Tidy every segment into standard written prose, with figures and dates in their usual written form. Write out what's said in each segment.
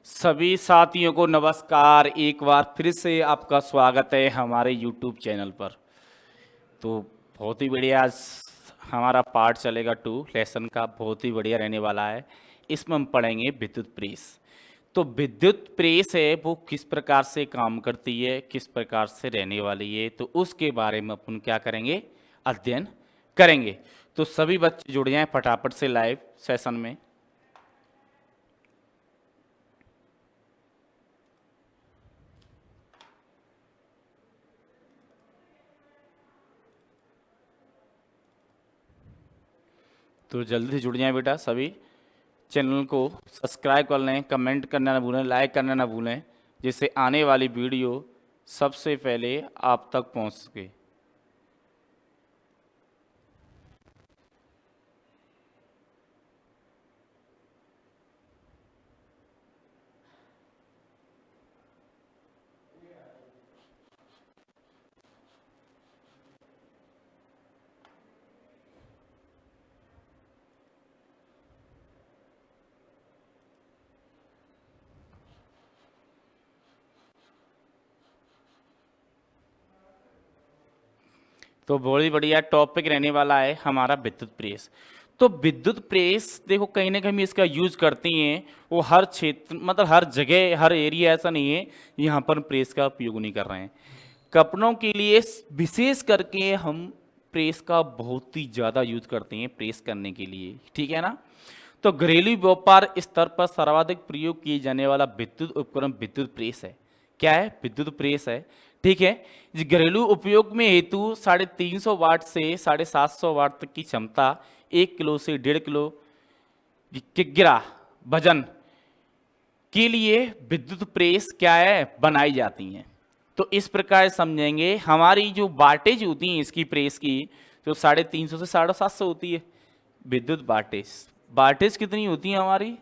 सभी साथियों को नमस्कार। एक बार फिर से आपका स्वागत है हमारे YouTube चैनल पर। तो बहुत ही बढ़िया आज हमारा पार्ट चलेगा 2 लेसन का, बहुत ही बढ़िया रहने वाला है। इसमें हम पढ़ेंगे विद्युत प्रेस। तो विद्युत प्रेस है वो किस प्रकार से काम करती है, किस प्रकार से रहने वाली है, तो उसके बारे में अपन क्या करेंगे, अध्ययन करेंगे। तो सभी बच्चे जुड़ जाएं फटाफट से लाइव सेशन में। तो जल्दी से जुड़ जाएं बेटा सभी। चैनल को सब्सक्राइब कर लें, कमेंट करना ना भूलें, लाइक करना ना भूलें, जिससे आने वाली वीडियो सबसे पहले आप तक पहुंच सके। तो बहुत ही बढ़िया टॉपिक रहने वाला है हमारा विद्युत प्रेस। तो विद्युत प्रेस देखो कहीं ना कहीं हम इसका यूज करते हैं, वो हर क्षेत्र मतलब हर जगह हर एरिया, ऐसा नहीं है यहाँ पर प्रेस का उपयोग नहीं कर रहे हैं। कपड़ों के लिए विशेष करके हम प्रेस का बहुत ही ज़्यादा यूज करते हैं प्रेस करने के लिए, ठीक है ना। तो घरेलू व्यापार स्तर पर सर्वाधिक प्रयोग किए जाने वाला विद्युत उपकरण विद्युत प्रेस है। क्या है? विद्युत प्रेस है, ठीक है। इस घरेलू उपयोग में हेतु 350 वाट से 750 वाट तक की क्षमता, 1 किलो से 1.5 किलो किग्रा वजन के लिए विद्युत प्रेस क्या है बनाई जाती हैं। तो इस प्रकार समझेंगे हमारी जो वाटेज होती हैं इसकी प्रेस की, जो 350 से 750 होती है विद्युत वाटेज। वाटेज कितनी होती है हमारी?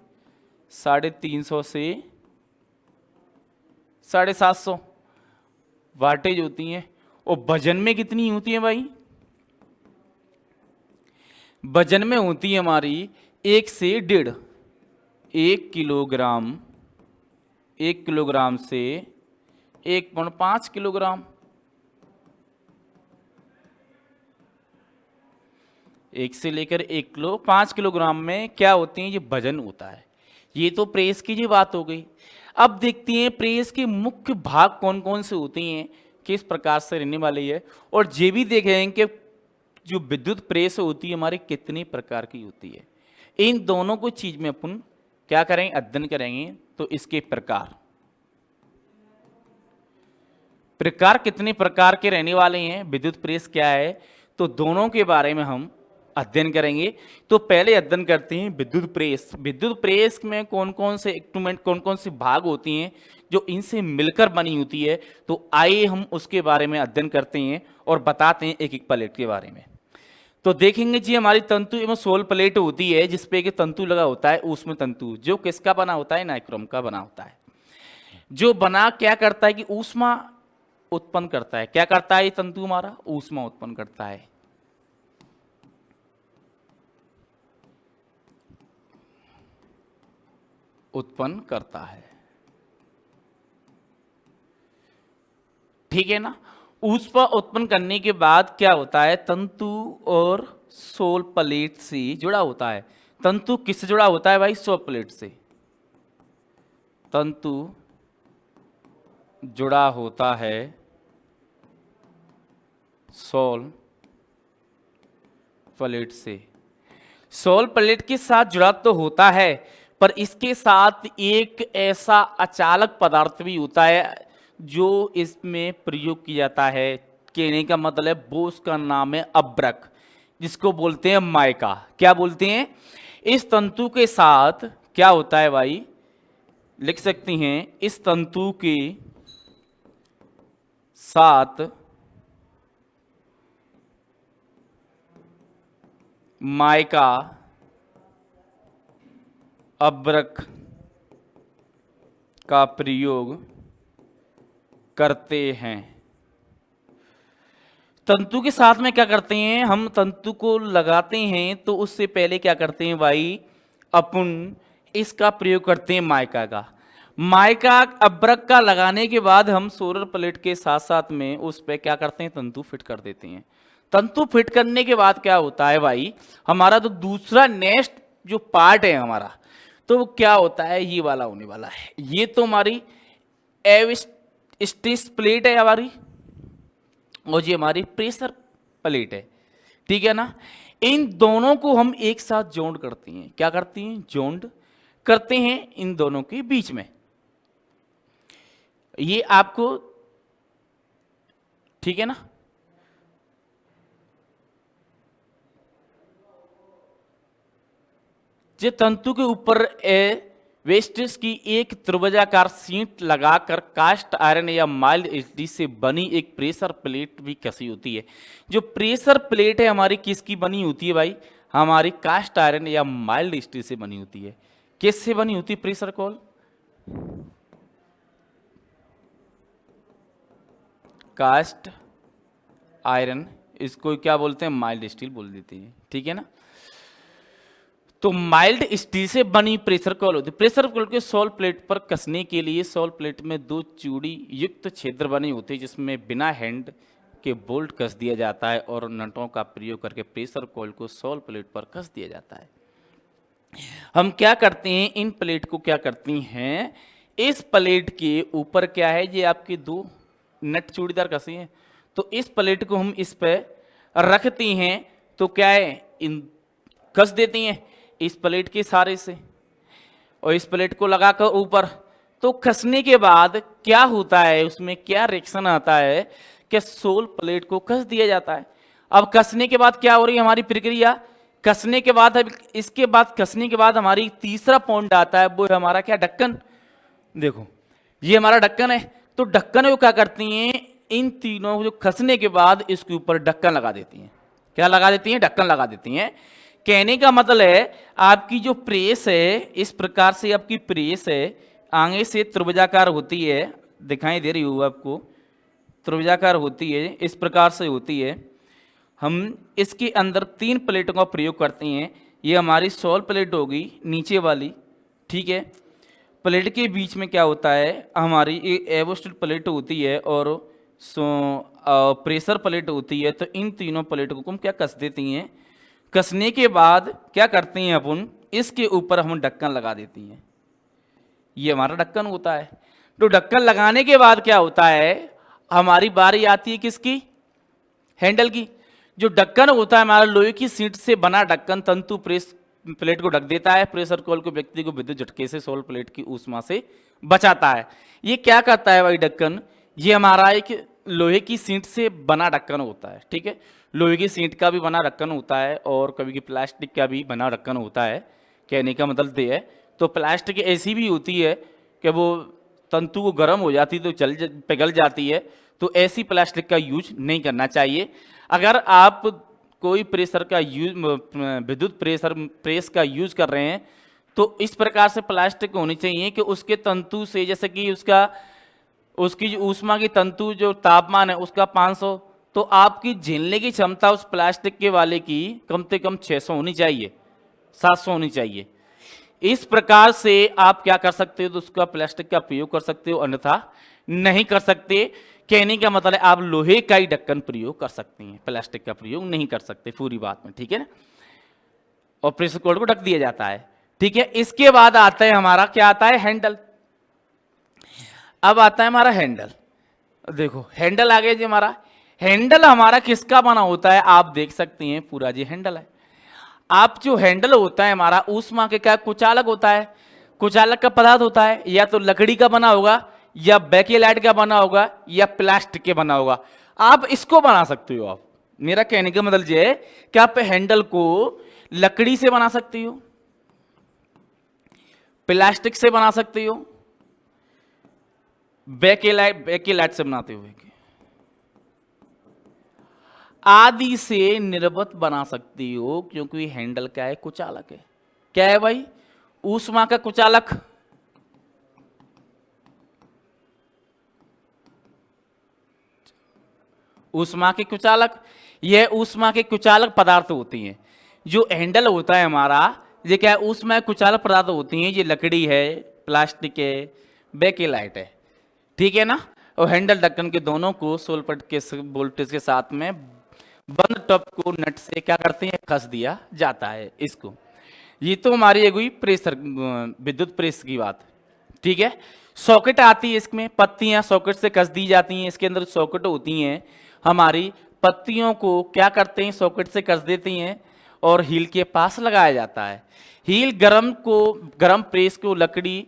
350 से 750 वाटेज होती हैं। और वजन में कितनी होती है भाई? वजन में होती है हमारी 1 से 1.5, 1 किलोग्राम से 1.5 किलोग्राम। 1 से लेकर 1 किलो 5 किलोग्राम में क्या होते हैं, ये वजन होता है। ये तो प्रेस की जी बात हो गई। अब देखते हैं प्रेस के मुख्य भाग कौन कौन से होते हैं, किस प्रकार से रहने वाली है, और ये भी देखेंगे कि जो विद्युत प्रेस होती है हमारी कितने प्रकार की होती है। इन दोनों को चीज में अपन क्या करेंगे, अध्ययन करेंगे। तो इसके प्रकार प्रकार कितने प्रकार के रहने वाले हैं, विद्युत प्रेस क्या है, तो दोनों के बारे में हम अध्ययन करेंगे। तो पहले अध्ययन करते हैं विद्युत प्रेस। विद्युत प्रेस में कौन कौन से इंस्ट्रूमेंट, कौन कौन से भाग होती हैं जो इनसे मिलकर बनी होती है। तो आइए हम उसके बारे में अध्ययन करते हैं और बताते हैं एक एक प्लेट के बारे में। तो देखेंगे जी हमारी तंतु एवं सोल प्लेट होती है जिसपे कि तंतु लगा होता है, ऊष्म तंतु, जो किसका बना होता है, नाइक्रोम का बना होता है। जो बना क्या करता है कि ऊष्मा उत्पन्न करता है। क्या करता है ये तंतु हमारा? ऊष्मा उत्पन्न करता है। उत्पन्न करता है, ठीक है ना। ऊष्मा उत्पन्न करने के बाद क्या होता है, तंतु और सोल प्लेट से जुड़ा होता है। तंतु किससे जुड़ा होता है भाई? सोल प्लेट से तंतु जुड़ा होता है सोल प्लेट से। सोल प्लेट के साथ जुड़ा तो होता है, पर इसके साथ एक ऐसा अचालक पदार्थ भी होता है जो इसमें प्रयोग किया जाता है। कहने का मतलब वो उसका नाम है अब्रक, जिसको बोलते हैं माइका। क्या बोलते हैं? इस तंतु के साथ क्या होता है भाई, लिख सकती हैं, इस तंतु के साथ माइका अब्रक का प्रयोग करते हैं। तंतु के साथ में क्या करते हैं, हम तंतु को लगाते हैं तो उससे पहले क्या करते हैं भाई, अपन इसका प्रयोग करते हैं माइका का। माइका अब्रक का लगाने के बाद हम सोलर प्लेट के साथ साथ में उस पे क्या करते हैं, तंतु फिट कर देते हैं। तंतु फिट करने के बाद क्या होता है भाई, हमारा तो दूसरा नेक्स्ट जो पार्ट है हमारा, तो वो क्या होता है, ये वाला होने वाला है। ये तो हमारी एविस्टिस प्लेट है हमारी, और ये हमारी प्रेशर प्लेट है, ठीक है ना। इन दोनों को हम एक साथ जॉइंट करते हैं। क्या करते हैं, जॉइंट करते हैं इन दोनों के बीच में। ये आपको ठीक है ना, जे तंतु के ऊपर वेस्टिस की एक त्रिभुजाकार सीट लगाकर कास्ट आयरन या माइल्ड स्टील से बनी एक प्रेशर प्लेट भी कसी होती है। जो प्रेशर प्लेट है हमारी किसकी बनी होती है भाई, हमारी कास्ट आयरन या माइल्ड स्टील से बनी होती है। किससे बनी होती है प्रेशर कॉल, कास्ट आयरन, इसको क्या बोलते हैं, माइल्ड स्टील बोल देते हैं, ठीक है ना। तो माइल्ड स्टील से बनी प्रेशर कॉल होती है। प्रेशर कॉल के सॉल प्लेट पर कसने के लिए सॉल प्लेट में दो चूड़ी युक्त छिद्र बने होते हैं, जिसमें बिना हैंड के बोल्ट कस दिया जाता है और नटों का प्रयोग करके प्रेशर कॉल को सॉल प्लेट पर कस दिया जाता है। हम क्या करते हैं, इन प्लेट को क्या करती हैं, इस प्लेट के ऊपर क्या है, ये आपके दो नट चूड़ीदार कसी हैं, तो इस प्लेट को हम इस पे रखती हैं, तो क्या है, इन कस देती हैं इस प्लेट के सारे से, और इस प्लेट को लगाकर ऊपर, तो कसने के बाद क्या होता है, उसमें क्या रिएक्शन आता है कि सोल प्लेट को कस दिया जाता है। अब कसने के बाद क्या हो रही है हमारी प्रक्रिया, कसने के बाद, अब इसके बाद कसने के बाद हमारी तीसरा पॉइंट आता है, वो है हमारा क्या, ढक्कन। देखो ये हमारा ढक्कन है, तो ढक्कन को क्या करती हैं, इन तीनों जो कसने के बाद इसके ऊपर ढक्कन लगा देती हैं। क्या लगा देती हैं, ढक्कन लगा देती हैं। कहने का मतलब है आपकी जो प्रेस है, इस प्रकार से आपकी प्रेस है, आगे से त्रिभुजाकार होती है, दिखाई दे रही हो आपको, त्रिभुजाकार होती है, इस प्रकार से होती है। हम इसके अंदर तीन प्लेटों का प्रयोग करते हैं। ये हमारी सॉल प्लेट होगी नीचे वाली, ठीक है। प्लेट के बीच में क्या होता है, हमारी एवोस्टेट प्लेट होती है और प्रेशर प्लेट होती है। तो इन तीनों प्लेटों को हम क्या कस देती हैं। कसने के बाद क्या करते हैं अपन, इसके ऊपर हम ढक्कन लगा देती हैं। ये हमारा ढक्कन होता है। तो ढक्कन लगाने के बाद क्या होता है, हमारी बारी आती है किसकी, हैंडल की। जो ढक्कन होता है हमारा लोहे की सीट से बना ढक्कन तंतु प्रेस प्लेट को ढक देता है। प्रेशर कॉल को व्यक्ति को विद्युत झटके से सॉल प्लेट की ऊष्मा से बचाता है। ये क्या करता है भाई ढक्कन, ये हमारा एक लोहे की सीट से बना ढक्कन होता है, ठीक है। लोहे की सीट का भी बना ढक्कन होता है और कभी की प्लास्टिक का भी बना ढक्कन होता है। कहने का मतलब ये है, तो प्लास्टिक ऐसी भी होती है कि वो तंतु को गर्म हो जाती तो पिघल जाती है, तो ऐसी प्लास्टिक का यूज नहीं करना चाहिए। अगर आप कोई प्रेशर का यूज, विद्युत प्रेस का यूज कर रहे हैं, तो इस प्रकार से प्लास्टिक होनी चाहिए कि उसके तंतु से, जैसे कि उसकी जो ऊष्मा की तंतु जो तापमान है उसका 500, तो आपकी झेलने की क्षमता उस प्लास्टिक के वाले की कम से कम 600 होनी चाहिए, 700 होनी चाहिए। इस प्रकार से आप क्या कर सकते हो, तो उसका प्लास्टिक का प्रयोग कर सकते हो, अन्यथा नहीं कर सकते। कहने का मतलब है आप लोहे का ही ढक्कन प्रयोग कर सकते हैं, प्लास्टिक का प्रयोग नहीं कर सकते, पूरी बात में, ठीक है ना। और प्रेशर कॉर्ड को ढक दिया जाता है, ठीक है। इसके बाद आता है हमारा क्या आता है, हैंडल। अब आता है हमारा हैंडल। देखो हैंडल आ गया जी हमारा। हैंडल हमारा किसका बना होता है, आप देख सकते हैं पूरा जी हैंडल है। आप जो हैंडल होता है हमारा, ऊष्मा के क्या कुचालक होता है, कुचालक का पदार्थ होता है, या तो लकड़ी का बना होगा, या बेकेलाइट का बना होगा, या प्लास्टिक के बना होगा। आप इसको बना सकते हो। आप, मेरा कहने का मतलब ये है कि आप हैंडल को लकड़ी से बना सकते हो, प्लास्टिक से बना सकते हो, बेकेलाइट से बनाते हुए आदि से निर्वत बना सकती हो, क्योंकि हैंडल क्या है, कुचालक है। क्या है भाई, ऊष्मा का कुचालक। ऊष्मा के कुचालक, यह ऊष्मा के कुचालक पदार्थ होती हैं। जो हैंडल होता है हमारा, ये क्या है, ऊष्मा कुचालक पदार्थ होती हैं। ये लकड़ी है, प्लास्टिक है, बेकेलाइट है, ठीक है ना। और हैंडल ढक्कन के दोनों को 16 वोल्ट के वोल्टेज के साथ में बंद टॉप को नट से क्या करते हैं, कस दिया जाता है इसको। ये तो हमारी एक हुई प्रेस विद्युत प्रेस की बात, ठीक है। सॉकेट आती है, इसमें पत्तियां सॉकेट से कस दी जाती हैं, इसके अंदर सॉकेट होती हैं हमारी, पत्तियों को क्या करते हैं, सॉकेट से कस देती हैं और हील के पास लगाया जाता है। हील गरम प्रेस को लकड़ी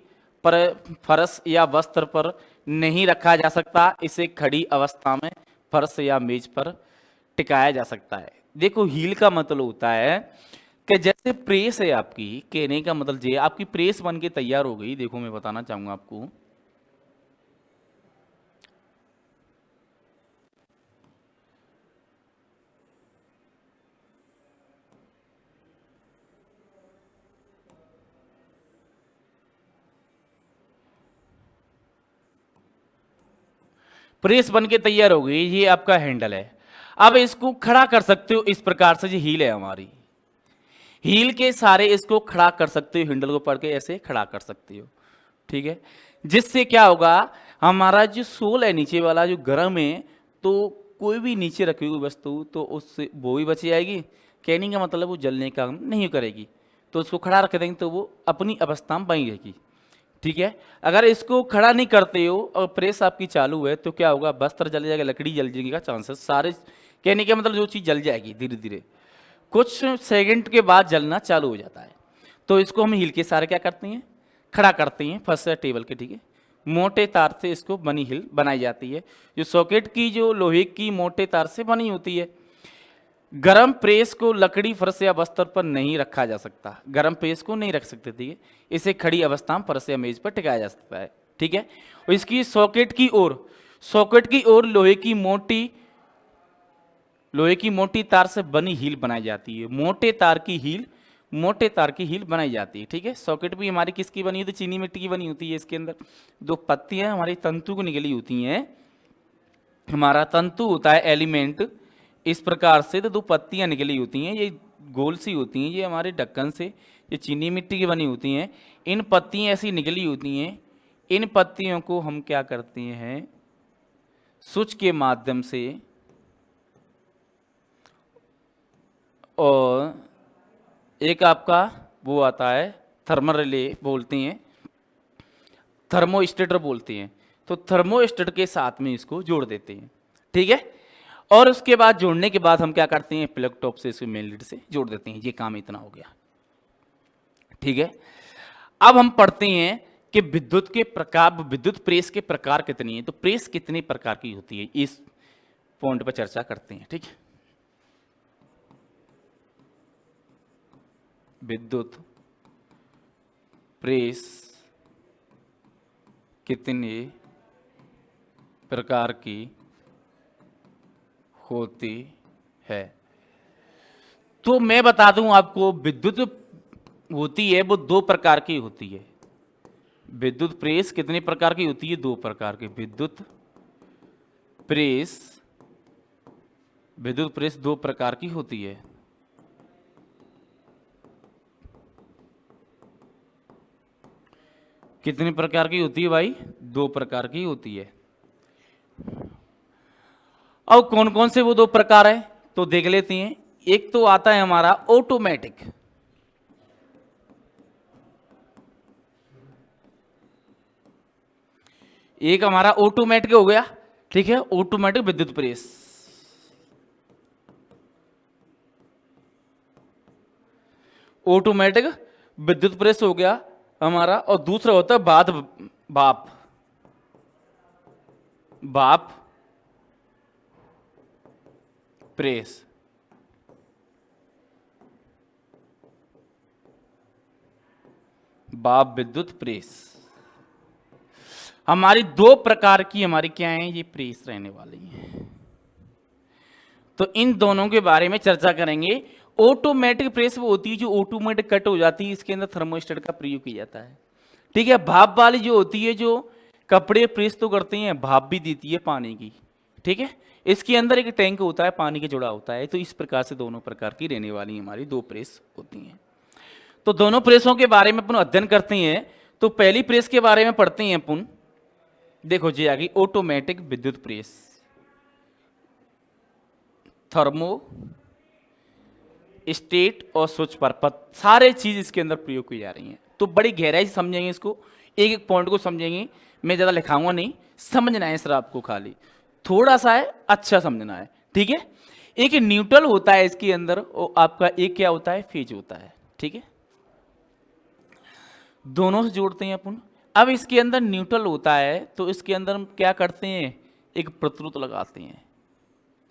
पर, फर्श या वस्त्र पर नहीं रखा जा सकता, इसे खड़ी अवस्था में फर्श या मेज पर टिकाया जा सकता है। देखो हील का मतलब होता है कि जैसे प्रेस है आपकी, कहने का मतलब ये आपकी प्रेस बन के तैयार हो गई। देखो मैं बताना चाहूंगा आपको, प्रेस बन के तैयार हो गई, ये आपका हैंडल है। अब इसको खड़ा कर सकते हो इस प्रकार से, ये हील है हमारी, हील के सारे इसको खड़ा कर सकते हो, हैंडल को पकड़ के ऐसे खड़ा कर सकते हो, ठीक है। जिससे क्या होगा, हमारा जो सोल है नीचे वाला जो गर्म है, तो कोई भी नीचे रखी हुई वस्तु तो उससे वो भी बच जाएगी, कहने का मतलब वो जलने का काम नहीं करेगी। तो उसको खड़ा रख देंगे तो वो अपनी अवस्था में बनी रहेगी, ठीक है। अगर इसको खड़ा नहीं करते हो और प्रेस आपकी चालू है तो क्या होगा, वस्त्र जल जाएगा, लकड़ी जल जाएगी का चांसेस सारे, कहने का मतलब जो चीज़ जल जाएगी धीरे धीरे, कुछ सेकंड के बाद जलना चालू हो जाता है। तो इसको हम हिल के सारे क्या करते हैं, खड़ा करते हैं फर्श या टेबल के, ठीक है। मोटे तार से इसको बनी हिल बनाई जाती है, जो सॉकेट की जो लोहे की मोटे तार से बनी होती है। गरम प्रेस को लकड़ी, फर्श या बस्तर पर नहीं रखा जा सकता, गरम प्रेस को नहीं रख सकते, ठीक है। इसे खड़ी अवस्था में फर्श या मेज पर टिकाया जा सकता है, ठीक है। और इसकी सॉकेट की ओर लोहे की मोटी तार से बनी हील बनाई जाती है, मोटे तार की हील बनाई जाती है, ठीक है। सॉकेट भी हमारी किसकी बनी होती है, चीनी मिट्टी की बनी होती है। इसके अंदर दो पत्तियां हमारी तंतु को निकली होती हैं, हमारा तंतु होता है एलिमेंट, इस प्रकार से तो दो पत्तियां निकली होती हैं, ये गोल सी होती हैं, ये हमारे ढक्कन से ये चीनी मिट्टी की बनी होती हैं। इन पत्तियां ऐसी निकली होती हैं, इन पत्तियों को हम क्या करते हैं, स्विच के माध्यम से और एक आपका वो आता है थर्मल रिले बोलते हैं, थर्मोस्टेटर बोलते हैं, तो थर्मोस्टेटर के साथ में इसको जोड़ देते हैं, ठीक है। और उसके बाद जोड़ने के बाद हम क्या करते हैं, प्लग टॉप से इसको मेन लीड से जोड़ देते हैं। ये काम इतना हो गया, ठीक है। अब हम पढ़ते हैं कि विद्युत प्रेस के प्रकार कितनी है, तो प्रेस कितने प्रकार की होती है, इस पॉइंट पर चर्चा करते हैं, ठीक है। विद्युत प्रेस कितने प्रकार की होती है, तो मैं बता दूं आपको, विद्युत होती है वो दो प्रकार की होती है। विद्युत प्रेस कितने प्रकार की होती है, दो प्रकार की। विद्युत प्रेस दो प्रकार की होती है। कितने प्रकार की होती है भाई, दो प्रकार की होती है। अब कौन कौन से वो दो प्रकार है तो देख लेते हैं। एक तो आता है हमारा ऑटोमेटिक, एक हमारा ऑटोमेटिक हो गया, ठीक है, ऑटोमेटिक विद्युत प्रेस। ऑटोमेटिक विद्युत प्रेस हो गया हमारा। और दूसरा होता है भाप प्रेस। भाप विद्युत प्रेस हमारी दो प्रकार की हमारी क्या है, ये प्रेस रहने वाली है। तो इन दोनों के बारे में चर्चा करेंगे। ऑटोमेटिक प्रेस वो होती है जो ऑटोमेटिक कट हो जाती है, इसके अंदर थर्मोस्टेट का प्रयोग किया जाता है, ठीक है। भाप वाली जो होती है, जो कपड़े प्रेस तो करते हैं, भाप भी देती है पानी की, ठीक है। इसके अंदर एक टैंक होता है, पानी के जुड़ा होता है। तो इस प्रकार से दोनों प्रकार की रहने वाली हमारी दो प्रेस होती हैं। तो दोनों प्रेसों के बारे में अपन अध्ययन करते हैं। तो पहली प्रेस के बारे में पढ़ते हैं अपन। देखो जी आ गई ऑटोमेटिक विद्युत प्रेस, थर्मो स्टेट और स्विच पर्पज, सारे चीज इसके अंदर प्रयोग की जा रही हैं। तो बड़ी गहराई से समझेंगे इसको, एक एक पॉइंट को समझेंगे। मैं ज़्यादा लिखाऊंगा नहीं, समझना है सर आपको, खाली थोड़ा सा है, अच्छा समझना है, ठीक है। एक न्यूट्रल होता है इसके अंदर, और आपका एक क्या होता है, फेज होता है, ठीक है। दोनों से जोड़ते हैं अपन। अब इसके अंदर न्यूट्रल होता है तो इसके अंदर हम क्या करते हैं, एक प्रतिरोध लगाते हैं।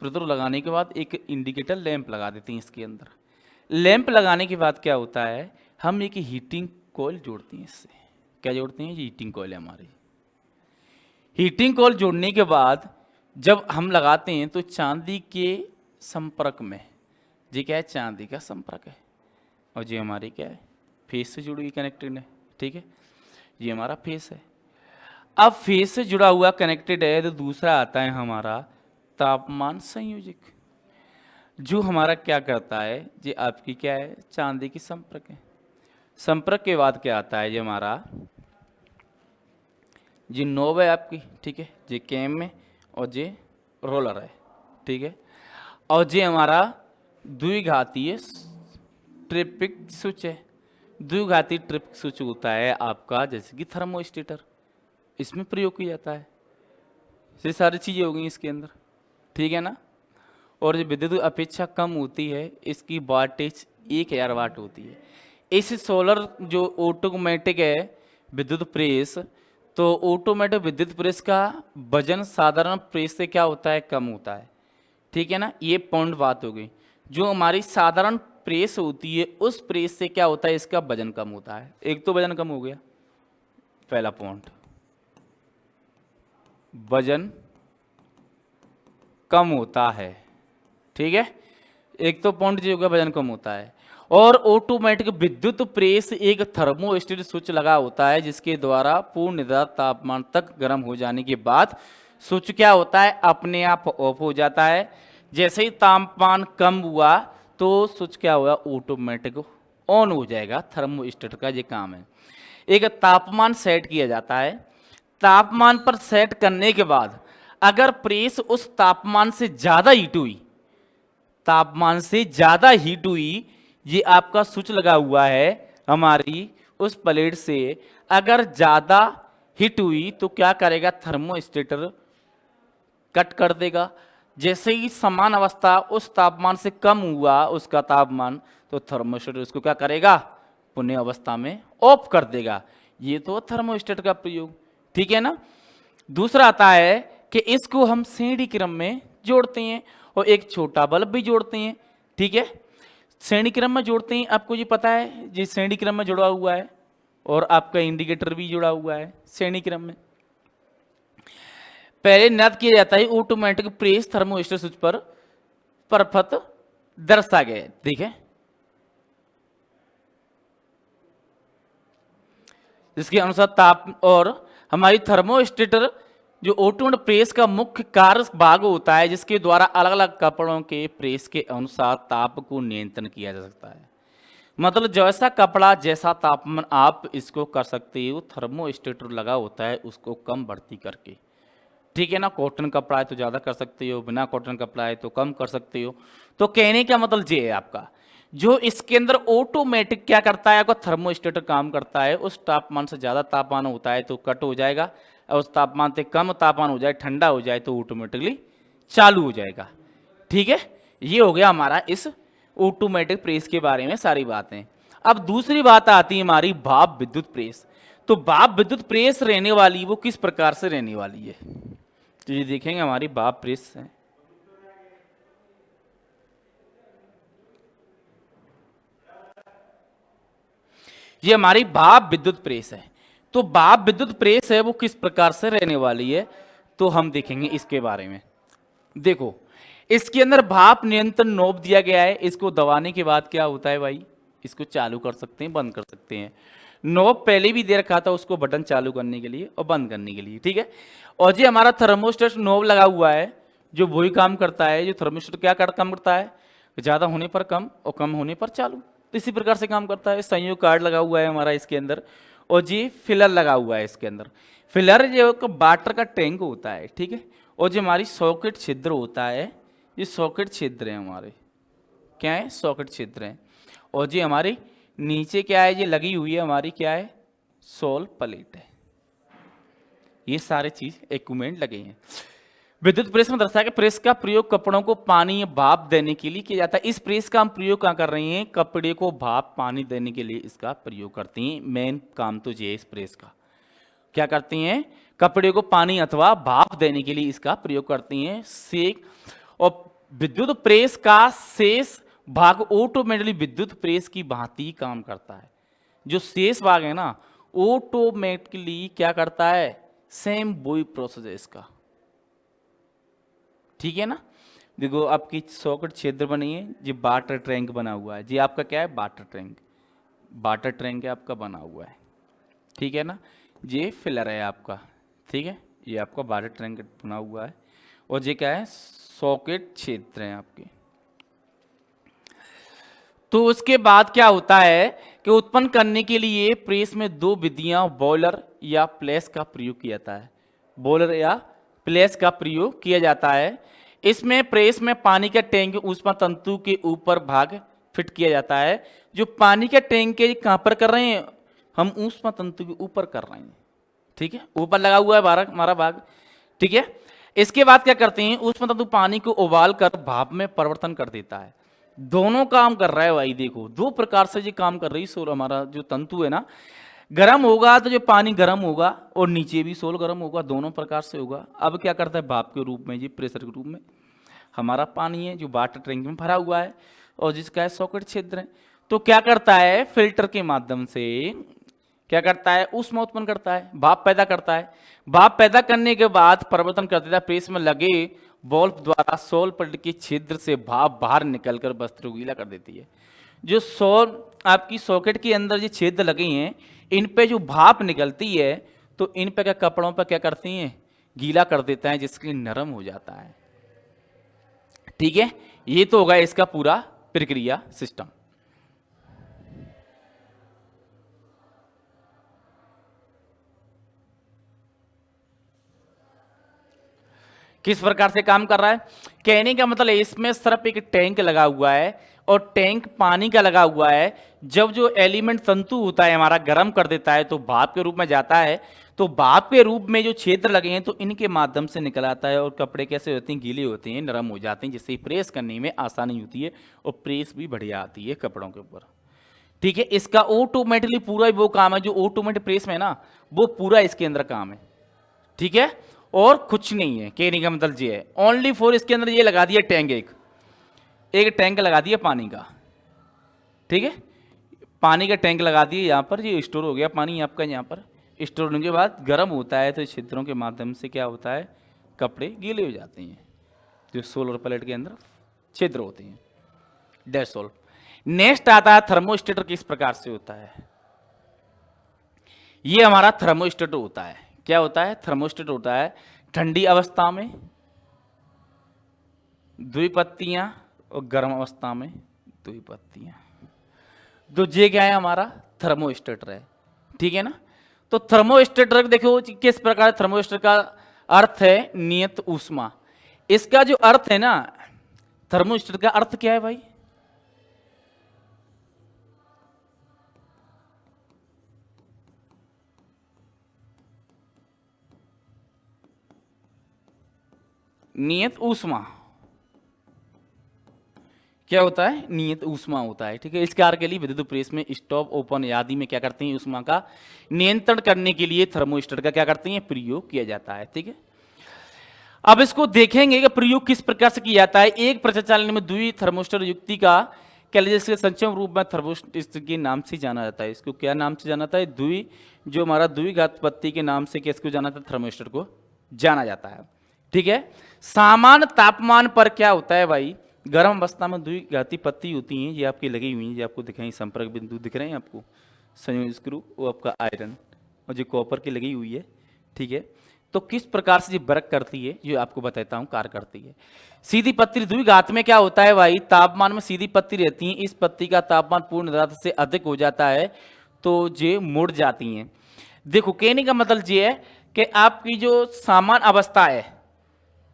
प्रतिरोध लगाने के बाद एक इंडिकेटर लैंप लगा देते हैं इसके अंदर। लैंप लगाने के बाद क्या होता है, हम एक हीटिंग कॉइल जोड़ते हैं इससे। क्या जोड़ते हैं, ये हीटिंग कॉइल है हमारी। हीटिंग कॉइल जोड़ने के बाद जब हम लगाते हैं तो चांदी के संपर्क में, ये क्या है, चांदी का संपर्क है, और ये हमारी क्या है, फेस से जुड़ी हुई कनेक्टेड है, ठीक है। ये हमारा फेस है। अब फेस से जुड़ा हुआ कनेक्टेड है तो दूसरा आता है हमारा तापमान संयोजक, जो हमारा क्या करता है, ये आपकी क्या है, चांदी की संपर्क है। संपर्क के बाद क्या आता है, ये हमारा जी नोब है आपकी, ठीक है, ये कैम में, और ये रोलर है, ठीक है। और ये हमारा द्विघातीय ट्रिपिक स्विच है। द्विघाती ट्रिपिक स्विच होता है आपका जैसे कि थर्मोस्टेटर, इसमें प्रयोग किया जाता है। ये सारी चीज़ें हो गई इसके अंदर, ठीक है ना। और जो विद्युत अपेक्षा कम होती है, इसकी वाटेज 1000 वाट होती है। इस सोलर जो ऑटोमेटिक है विद्युत प्रेस, तो ऑटोमेटिक विद्युत प्रेस का वजन साधारण प्रेस से क्या होता है, कम होता है, ठीक है ना। ये पॉइंट बात हो गई। जो हमारी साधारण प्रेस होती है उस प्रेस से क्या होता है, इसका वजन कम होता है। एक तो वजन कम हो गया, पहला पॉइंट, वजन कम होता है, ठीक है। एक तो पॉइंट जो होगा, वजन कम होता है। और ऑटोमेटिक विद्युत प्रेस एक थर्मोस्टेट स्विच लगा होता है जिसके द्वारा पूर्ण निर्धारित तापमान तक गर्म हो जाने के बाद स्विच क्या होता है, अपने आप ऑफ हो जाता है। जैसे ही तापमान कम हुआ तो स्विच क्या हुआ, ऑटोमेटिक ऑन हो जाएगा। थर्मोस्टेट का ये काम है। एक तापमान सेट किया जाता है। तापमान पर सेट करने के बाद अगर प्रेस उस तापमान से ज़्यादा हीट हुई, तापमान से ज़्यादा हीट हुई, ये आपका स्विच लगा हुआ है हमारी उस प्लेट से, अगर ज़्यादा हीट हुई तो क्या करेगा, थर्मोस्टेटर कट कर देगा। जैसे ही समान अवस्था उस तापमान से कम हुआ उसका तापमान, तो थर्मोस्टेट उसको क्या करेगा, पुनः अवस्था में ऑफ कर देगा। ये तो थर्मोस्टेट का प्रयोग, ठीक है ना। दूसरा आता है कि इसको हम श्रेणी क्रम में जोड़ते हैं और एक छोटा बल्ब भी जोड़ते हैं, ठीक है। श्रेणी क्रम में जोड़ते हैं, आपको ये पता है ये श्रेणी क्रम में जुड़ा हुआ है, और आपका इंडिकेटर भी जुड़ा हुआ है श्रेणी क्रम में। पहले नद किया जाता है ऑटोमेटिक प्रेस थर्मोस्टेट स्विच पर परफत दर्शा गया, ठीक है। जिसके अनुसार ताप, और हमारी थर्मोस्टेटर जो ऑटोमेटिक प्रेस का मुख्य कार्य भाग होता है जिसके द्वारा अलग अलग कपड़ों के प्रेस के अनुसार ताप को नियंत्रण किया जा सकता है। मतलब जैसा कपड़ा जैसा तापमान आप इसको कर सकते हो, थर्मोस्टेटर लगा होता है उसको कम बढ़ती करके, ठीक है ना। कॉटन कपड़ा है तो ज़्यादा कर सकते हो, बिना कॉटन कपड़ा है तो कम कर सकते हो। तो कहने का मतलब ये है आपका, जो इसके अंदर ऑटोमेटिक क्या करता है, आपका थर्मोस्टेटर काम करता है। उस तापमान से ज़्यादा तापमान होता है तो कट हो जाएगा, और उस तापमान से कम तापमान हो जाए, ठंडा हो जाए तो ऑटोमेटिकली चालू हो जाएगा, ठीक है। ये हो गया हमारा इस ऑटोमेटिक प्रेस के बारे में सारी बातें। अब दूसरी बात आती है हमारी भाप विद्युत प्रेस। तो भाप विद्युत प्रेस रहने वाली वो किस प्रकार से रहने वाली है, तो ये देखेंगे हमारी भाप प्रेस है। ये हमारी भाप विद्युत प्रेस है। तो भाप विद्युत प्रेस है वो किस प्रकार से रहने वाली है, तो हम देखेंगे इसके बारे में। देखो इसके अंदर भाप नियंत्रण नॉब दिया गया है। इसको दबाने के बाद क्या होता है भाई, इसको चालू कर सकते हैं, बंद कर सकते हैं। नॉब पहले भी दे रखा था उसको, बटन चालू करने के लिए और बंद करने के लिए, ठीक है। और ये हमारा थर्मोस्टेट नॉब लगा हुआ है जो वही काम करता है। जो थर्मोस्टेट क्या काम करता है, ज़्यादा होने पर कम और कम होने पर चालू, तो इसी प्रकार से काम करता है। संयोग कार्ड लगा हुआ है हमारा इसके अंदर, और जी फिलर लगा हुआ है इसके अंदर। फिलर जो वाटर का टैंक होता है, ठीक है, और जो हमारी सॉकेट छिद्र होता है, ये सॉकेट छिद्र है हमारे, क्या है, सॉकेट छिद्र है। और जी हमारी नीचे क्या है, ये लगी हुई है हमारी, क्या है, सोल प्लेट है। ये सारे चीज इक्विपमेंट लगे हैं। विद्युत प्रेस में दर्शाया कि प्रेस का प्रयोग कपड़ों को पानी या भाप देने के लिए किया जाता है। इस प्रेस का हम प्रयोग क्या कर रहे हैं, कपड़े को भाप पानी देने के लिए इसका प्रयोग करते हैं। मेन काम तो ये है इस प्रेस का, क्या करती हैं, कपड़े को पानी अथवा भाप देने के लिए इसका प्रयोग करती हैं। सेक और विद्युत प्रेस का शेष भाग ऑटोमेटिकली विद्युत प्रेस की भांति काम करता है। जो शेष भाग है ना, ऑटोमेटिकली क्या करता है, सेम वही प्रोसेस है इसका, ठीक है ना। देखो आपकी सॉकेट छिद्र बनी है, ये वाटर टैंक बना हुआ है, ये आपका क्या है, वाटर टैंक, वाटर टैंक है आपका बना हुआ है, ठीक है ना। ये फिलर है आपका, ठीक है, ये आपका वाटर टैंक बना हुआ है। और ये क्या है, सॉकेट छिद्र है आपके। तो उसके बाद क्या होता है कि उत्पन्न करने के लिए प्रेस में दो विधियां बॉयलर या प्लेस का प्रयोग किया जाता है। बॉयलर या प्लेस का प्रयोग किया जाता है। इसमें प्रेस में पानी का टैंक ऊष्मा तंतु के ऊपर भाग फिट किया जाता है। जो पानी का टैंक के कहां पर कर रहे हैं, हम ऊष्मा तंतु के ऊपर कर रहे हैं, ठीक है, ऊपर लगा हुआ है हमारा भाग, ठीक है। इसके बाद क्या करते हैं, ऊष्मा तंतु पानी को उबाल कर भाप में परिवर्तन कर देता है। दोनों काम कर रहा है भाई, देखो दो प्रकार से ये काम कर रही है। सोल हमारा जो तंतु है ना, गर्म होगा तो जो पानी गर्म होगा और नीचे भी सोल गर्म होगा, दोनों प्रकार से होगा। अब क्या करता है, भाप के रूप में, ये प्रेशर के रूप में हमारा पानी है जो वाटर टैंक में भरा हुआ है और जिसका है सॉकेट छिद्र है। तो क्या करता है, फिल्टर के माध्यम से क्या करता है, ऊष्मा उत्पन्न करता है, भाप पैदा करता है। भाप पैदा करने के बाद परिवर्तन कर देता है। प्रेस में लगे बॉल्ब द्वारा सोल प्लेट के छिद्र से भाप बाहर निकलकर वस्त्र को गीला कर देती है। जो सोल आपकी सॉकेट के अंदर जो छिद्र लगे हैं, इन पे जो भाप निकलती है, तो इन पे क्या कपड़ों पे क्या करती हैं, गीला कर देता है, जिसके नरम हो जाता है, ठीक है। ये तो होगा इसका पूरा प्रक्रिया सिस्टम। किस प्रकार से काम कर रहा है, कहने का मतलब इसमें सिर्फ एक टैंक लगा हुआ है और टैंक पानी का लगा हुआ है। जब जो एलिमेंट तंतु होता है हमारा गर्म कर देता है तो भाप के रूप में जाता है। तो भाप के रूप में जो छिद्र लगे हैं तो इनके माध्यम से निकल आता है और कपड़े कैसे होते हैं, गीले होते हैं, नरम हो जाते हैं, जिससे प्रेस करने में आसानी होती है और प्रेस भी बढ़िया आती है कपड़ों के ऊपर, ठीक है। इसका ऑटोमेटिकली पूरा वो काम है, जो ऑटोमेटिक प्रेस में है ना, वो पूरा इसके अंदर काम है, ठीक है, और कुछ नहीं है। कहने का मतलब ये है, ओनली फॉर इसके अंदर ये लगा दिया टैंक, एक टैंक लगा दिया पानी का, ठीक है, पानी का टैंक लगा दिए यहाँ पर, ये स्टोर हो गया पानी आपका। यहाँ पर स्टोर होने के बाद गर्म होता है तो छिद्रों के माध्यम से क्या होता है, कपड़े गीले हो जाते हैं, जो सोलर प्लेट के अंदर छिद्र होते हैं। That's all. नेक्स्ट आता है थर्मोस्टेटर, किस प्रकार से होता है। ये हमारा थर्मोस्टेटर होता है। क्या होता है, थर्मोस्टेट होता है ठंडी अवस्था में द्विपत्तियां और गर्म अवस्था में द्विपत्तियां। तो ये क्या है, हमारा थर्मोस्टेटर है, ठीक है ना। तो थर्मोस्टेटर देखो किस प्रकार, थर्मोस्टेटर का अर्थ है नियत ऊष्मा। इसका जो अर्थ है ना, थर्मोस्टेटर का अर्थ क्या है भाई, नियत ऊष्मा। क्या होता है, नियत ऊष्मा होता है, ठीक है। इस कार्य के लिए विद्युत प्रेस में स्टॉप ओपन आदि में क्या करते हैं, ऊष्मा का नियंत्रण करने के लिए थर्मोस्टेट का क्या करते हैं, प्रयोग किया जाता है, ठीक है। अब इसको देखेंगे कि प्रयोग किस प्रकार से किया जाता है। एक प्रचालन में द्वि थर्मोस्टेट युक्ति का क्या जिसके संक्षेप रूप में थर्मोस्टेट के नाम से जाना जाता है। इसको क्या नाम से जाना जाता है, द्वि, जो हमारा द्विघात पत्ती के नाम से किसको जाना जाता है, थर्मोस्टेट को जाना जाता है, ठीक है। सामान्य तापमान पर क्या होता है भाई, गर्म अवस्था में द्विघाती पत्ती होती हैं, ये आपकी लगी हुई हैं, ये आपको दिख रही हैं, संपर्क बिंदु दिख रहे हैं आपको, संयोजन स्क्रू, वो आपका आयरन और जो कॉपर की लगी हुई है, ठीक है। तो किस प्रकार से ये वर्क करती है, ये आपको बताता हूँ, कार्य करती है। सीधी पत्ती द्विघात में क्या होता है भाई, तापमान में सीधी पत्ती रहती है, इस पत्ती का तापमान पूर्ण निर्धारित से अधिक हो जाता है तो ये मुड़ जाती हैं। देखो कहने का मतलब ये है कि आपकी जो सामान्य अवस्था है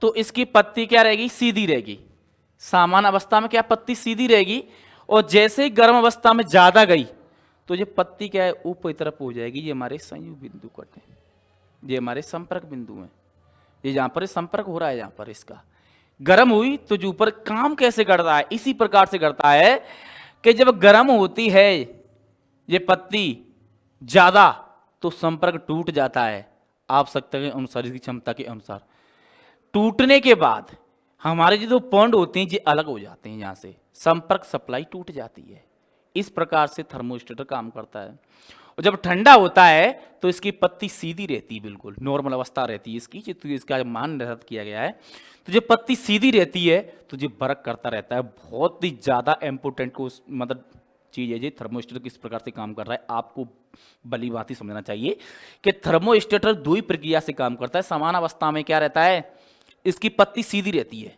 तो इसकी पत्ती क्या रहेगी, सीधी रहेगी। सामान्य अवस्था में क्या पत्ती सीधी रहेगी, और जैसे ही गर्म अवस्था में ज्यादा गई तो ये पत्ती क्या है, ऊपर की तरफ हो जाएगी। ये हमारे संयोग बिंदु करते हैं, ये हमारे संपर्क बिंदु हैं। ये जहां पर संपर्क हो रहा है, जहां पर इसका गर्म हुई तो जो ऊपर काम कैसे करता है, इसी प्रकार से करता है कि जब गर्म होती है ये पत्ती ज्यादा तो संपर्क टूट जाता है आवश्यकता के अनुसार, इसकी क्षमता के अनुसार। टूटने के बाद हमारे जो पॉइंट होते हैं ये अलग हो जाते हैं, यहां से संपर्क सप्लाई टूट जाती है। इस प्रकार से थर्मोस्टेटर काम करता है। और जब ठंडा होता है तो इसकी पत्ती सीधी रहती है, बिल्कुल नॉर्मल अवस्था रहती है इसकी, तो इसका मान निर्धारित किया गया है। तो जब पत्ती सीधी रहती है तो ये वर्क करता रहता है। बहुत ही ज्यादा इंपोर्टेंट को मतलब चीज है ये, थर्मोस्टेटर किस प्रकार से काम कर रहा है आपको भली भांति समझना चाहिए कि थर्मोस्टेटर दो ही प्रक्रिया से काम करता है। समान अवस्था में क्या रहता है, इसकी पत्ती सीधी रहती है।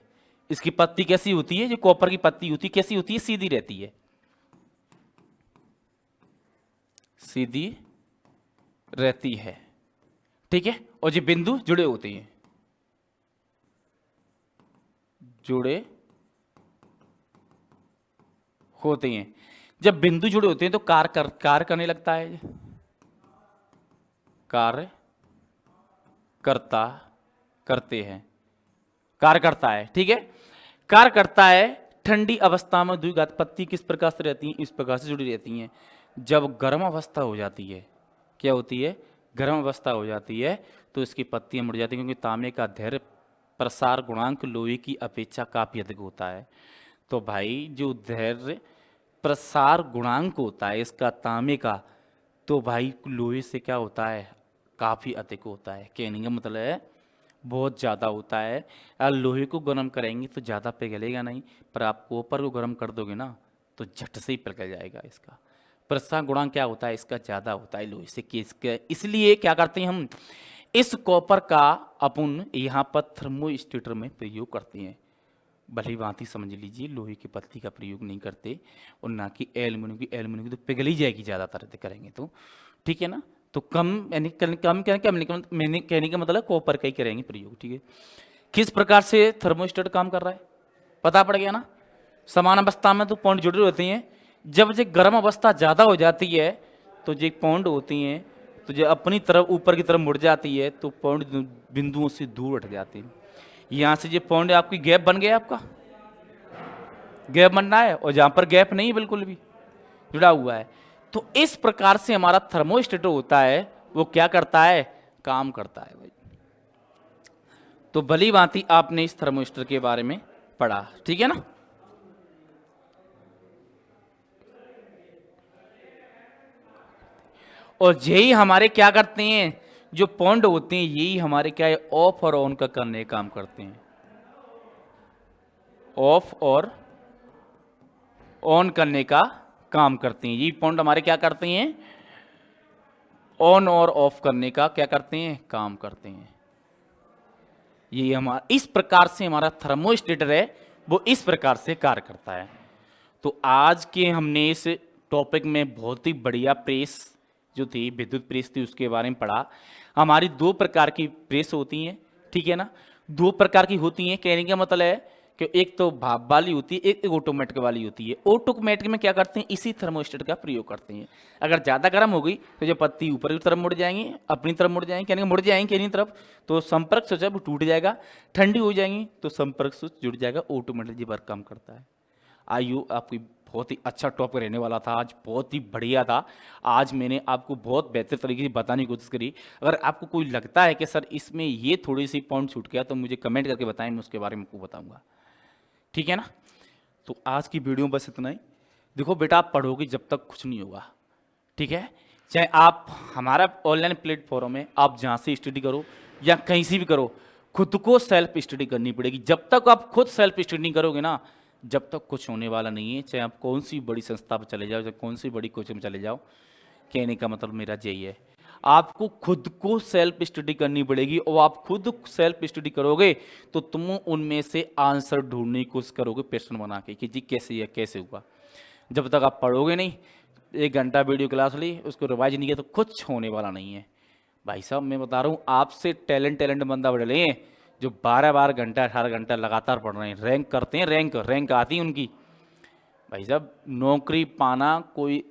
इसकी पत्ती कैसी होती है, जो कॉपर की पत्ती होती है कैसी होती है, सीधी रहती है, सीधी रहती है, ठीक है। और ये बिंदु जुड़े होते हैं, जुड़े होते हैं। जब बिंदु जुड़े होते हैं तो कार्य करने लगता है, कार्य करते हैं, कार्य करता है, ठीक है, कार्य करता है। ठंडी अवस्था में द्विघात पत्ती किस प्रकार से रहती है, इस प्रकार से जुड़ी रहती हैं। जब गर्म अवस्था हो जाती है, क्या होती है, गर्म अवस्था हो जाती है तो इसकी पत्तियां मुड़ जाती हैं, क्योंकि तांबे का धैर्य प्रसार गुणांक लोहे की अपेक्षा काफी अधिक होता है। तो भाई जो धैर्य प्रसार गुणांक होता है इसका तांबे का, तो भाई लोहे से क्या होता है, काफी अधिक होता है। कहने का मतलब है बहुत ज़्यादा होता है। अगर लोहे को गर्म करेंगे तो ज़्यादा पिघलेगा नहीं, पर आप कॉपर को गर्म कर दोगे ना तो झट से ही पिघल जाएगा। इसका प्रसार गुणांक क्या होता है, इसका ज़्यादा होता है लोहे से। इसलिए क्या करते हैं हम, इस कॉपर का अपन यहाँ पर थर्मोस्टेटर में प्रयोग करते हैं। भली भांति समझ लीजिए, लोहे की पत्ती का प्रयोग नहीं करते, और ना कि एल्युमिनियम की तो पिघल ही जाएगी ज़्यादातर करेंगे तो, ठीक है ना। तो कम यानी कम मैंने कहने का मतलब कॉपर का ही करेंगे प्रयोग, ठीक है। किस प्रकार से थर्मोस्टेट काम कर रहा है पता पड़ गया ना। समान अवस्था में तो पॉइंट जुड़े होते हैं, जब जो गर्म अवस्था ज़्यादा हो जाती है तो जो पॉइंट होती हैं तो जो अपनी तरफ ऊपर की तरफ मुड़ जाती है तो पॉइंट बिंदुओं से दूर हट जाती है। यहाँ से जो पॉइंट आपकी गैप बन गया, आपका गैप बनना है, और जहाँ पर गैप नहीं है बिल्कुल भी जुड़ा हुआ है। तो इस प्रकार से हमारा थर्मोस्टेटर होता है, वो क्या करता है, काम करता है भाई। तो भली भांति आपने इस थर्मोस्टेटर के बारे में पढ़ा, ठीक है ना। और यही हमारे क्या करते हैं, जो पॉइंट होते हैं यही हमारे क्या है, ऑफ और ऑन का करने का काम करते हैं। ऑफ और ऑन करने का काम करते हैं, यही पॉइंट हमारे क्या करते हैं, ऑन और ऑफ करने का क्या करते हैं, काम करते हैं। ये हमारा इस प्रकार से हमारा थर्मोस्टेटर है वो इस प्रकार से कार्य करता है। तो आज के हमने इस टॉपिक में बहुत ही बढ़िया प्रेस जो थी, विद्युत प्रेस थी, उसके बारे में पढ़ा। हमारी दो प्रकार की प्रेस होती हैं, ठीक है ना, दो प्रकार की होती हैं। कहने का मतलब है कि एक तो भाप वाली होती है, एक ऑटोमेटिक वाली होती है। ऑटोमेटिक में क्या करते हैं, इसी थर्मोस्टेट का प्रयोग करते हैं। अगर ज़्यादा गर्म हो गई तो जो पत्ती ऊपर की तरफ मुड़ जाएंगी, अपनी तरफ मुड़ जाएंगी, कहने मुड़ जाएंगी कहनी तरफ, तो संपर्क स्विच है वो टूट जाएगा। ठंडी हो जाएंगी तो संपर्क स्विच जुड़ जाएगा, ऑटोमेटिक वर्क काम करता है। आयु आपकी बहुत ही अच्छा टॉपिक रहने वाला था आज, बहुत ही बढ़िया था। आज मैंने आपको बहुत बेहतर तरीके से बताने की कोशिश करी। अगर आपको कोई लगता है कि सर इसमें ये थोड़ी सी पॉइंट छूट गया तो मुझे कमेंट करके बताएं, मैं उसके बारे में आपको बताऊंगा, ठीक है ना। तो आज की वीडियो बस इतना ही। देखो बेटा, आप पढ़ोगे जब तक कुछ नहीं होगा, ठीक है। चाहे आप हमारा ऑनलाइन प्लेटफॉर्म है, आप जहाँ से स्टडी करो या कहीं से भी करो, खुद को सेल्फ स्टडी करनी पड़ेगी। जब तक आप खुद सेल्फ स्टडी करोगे ना, जब तक कुछ होने वाला नहीं है। चाहे आप कौन सी बड़ी संस्था पर चले जाओ, चाहे कौन सी बड़ी कोचिंग में चले जाओ, कहने का मतलब मेरा यही है, आपको खुद को सेल्फ स्टडी करनी पड़ेगी। और आप खुद सेल्फ स्टडी करोगे तो तुम उनमें से आंसर ढूंढने की कोशिश करोगे प्रश्न बना के कि जी कैसे है, कैसे हुआ। जब तक आप पढ़ोगे नहीं, 1 घंटा वीडियो क्लास ली, उसको रिवाइज नहीं किया तो कुछ होने वाला नहीं है। भाई साहब मैं बता रहा हूँ, आपसे टैलेंट बंदा बढ़ रहे हैं जो 12 घंटा 18 घंटा लगातार पढ़ रहे हैं, रैंक करते हैं, रैंक आती है उनकी। भाई साहब नौकरी पाना कोई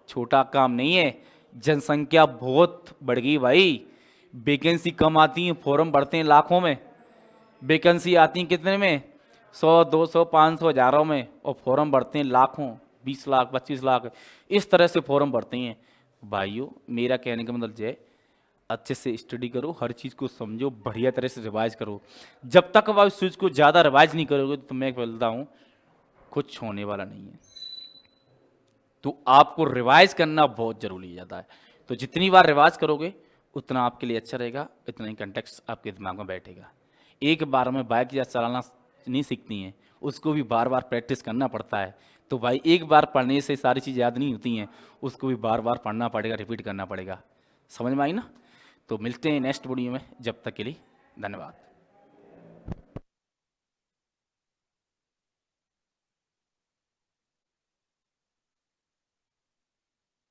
छोटा काम नहीं है। जनसंख्या बहुत बढ़ गई भाई, वैकेंसी कम आती हैं, फॉर्म भरते हैं लाखों में, वैकेंसी आती हैं कितने में, 100 200 500 हज़ारों में, और फॉर्म भरते हैं लाखों, 20 लाख 25 लाख, इस तरह से फॉर्म भरते हैं। भाइयों मेरा कहने का मतलब ये है, अच्छे से स्टडी करो, हर चीज़ को समझो, बढ़िया तरह से रिवाइज करो। जब तक आप उस चीज़ को ज़्यादा रिवाइज नहीं करोगे तो मैं बोलता हूँ कुछ होने वाला नहीं है। तो आपको रिवाइज करना बहुत ज़रूरी जाता है। तो जितनी बार रिवाइज करोगे उतना आपके लिए अच्छा रहेगा, इतना ही कंटेक्स्ट आपके दिमाग में बैठेगा। एक बार में बाइक या चलाना नहीं सीखती हैं, उसको भी बार बार प्रैक्टिस करना पड़ता है। तो भाई एक बार पढ़ने से सारी चीज़ याद नहीं होती हैं, उसको भी बार बार पढ़ना पड़ेगा, रिपीट करना पड़ेगा। समझ में आई ना? तो मिलते हैं नेक्स्ट वीडियो में, जब तक के लिए धन्यवाद।